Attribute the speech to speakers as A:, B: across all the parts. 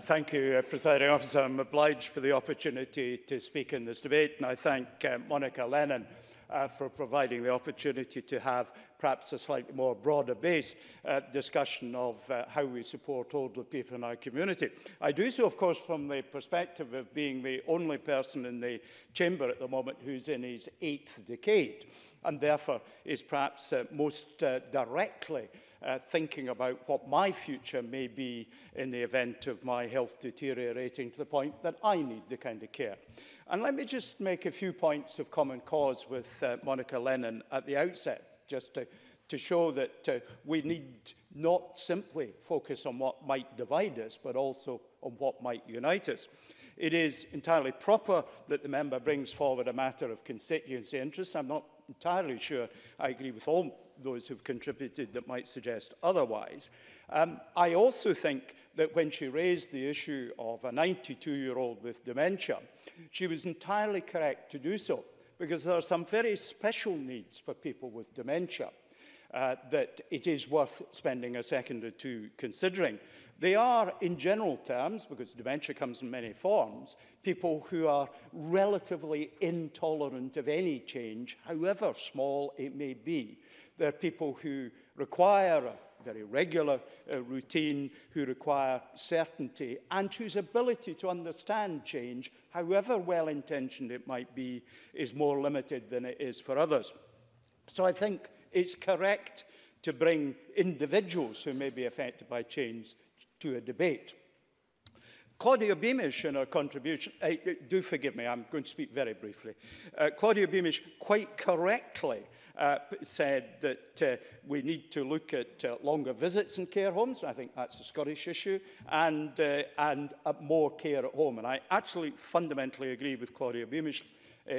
A: Thank you, Presiding Officer. I'm obliged for the opportunity to speak in this debate, and I thank Monica Lennon for providing the opportunity to have perhaps a slightly more broader-based discussion of how we support older people in our community. I do so, of course, from the perspective of being the only person in the chamber at the moment who's in his 8th decade, and therefore is perhaps most directly thinking about what my future may be in the event of my health deteriorating to the point that I need the kind of care. And let me just make a few points of common cause with Monica Lennon at the outset, just to show that we need not simply focus on what might divide us, but also on what might unite us. It is entirely proper that the member brings forward a matter of constituency interest. I'm not entirely sure I agree with all those who've contributed that might suggest otherwise. I also think that when she raised the issue of a 92-year-old with dementia, she was entirely correct to do so, because there are some very special needs for people with dementia that it is worth spending a second or two considering. They are, in general terms, because dementia comes in many forms, people who are relatively intolerant of any change, however small it may be. They're people who require a very regular routine, who require certainty, and whose ability to understand change, however well-intentioned it might be, is more limited than it is for others. So I think it's correct to bring individuals who may be affected by change to a debate. Claudia Beamish, in her contribution, do forgive me, I'm going to speak very briefly. Claudia Beamish quite correctly said that we need to look at longer visits in care homes. I think that's a Scottish issue, and more care at home. And I actually fundamentally agree with Claudia Beamish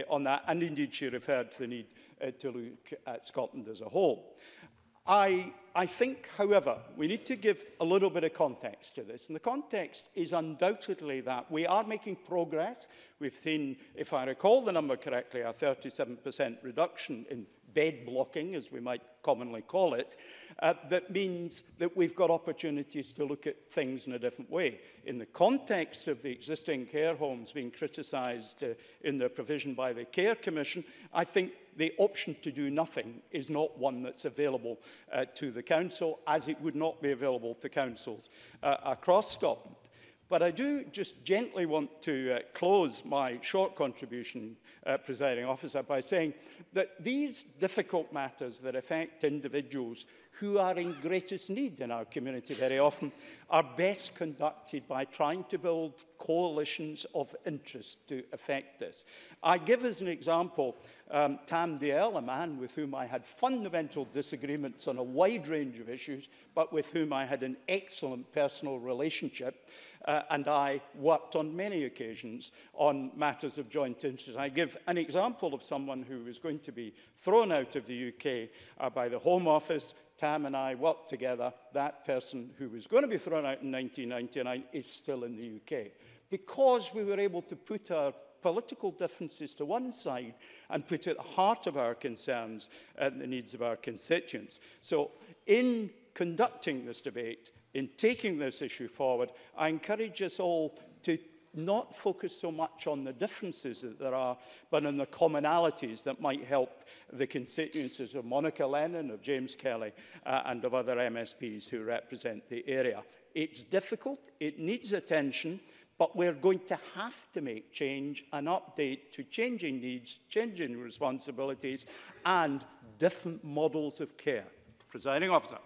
A: on that, and indeed she referred to the need to look at Scotland as a whole. I think, however, we need to give a little bit of context to this. And the context is undoubtedly that we are making progress. We've seen, if I recall the number correctly, a 37% reduction in bed blocking, as we might commonly call it. That means that we've got opportunities to look at things in a different way. In the context of the existing care homes being criticised in their provision by the Care Commission, I think the option to do nothing is not one that's available to the Council, as it would not be available to councils across Scotland. But I do just gently want to close my short contribution, Presiding Officer, by saying that these difficult matters that affect individuals who are in greatest need in our community very often are best conducted by trying to build coalitions of interest to affect this. I give as an example Tam Dael, a man with whom I had fundamental disagreements on a wide range of issues, but with whom I had an excellent personal relationship, and I worked on many occasions on matters of joint interest. I give an example of someone who was going to be thrown out of the UK by the Home Office. Tam and I worked together. That person who was going to be thrown out in 1999 is still in the UK, because we were able to put our political differences to one side and put at the heart of our concerns the needs of our constituents. So in conducting this debate, in taking this issue forward, I encourage us all to not focus so much on the differences that there are, but on the commonalities that might help the constituencies of Monica Lennon, of James Kelly, and of other MSPs who represent the area. It's difficult, it needs attention, but we're going to have to make change and update to changing needs, changing responsibilities, and different models of care. Presiding Officer.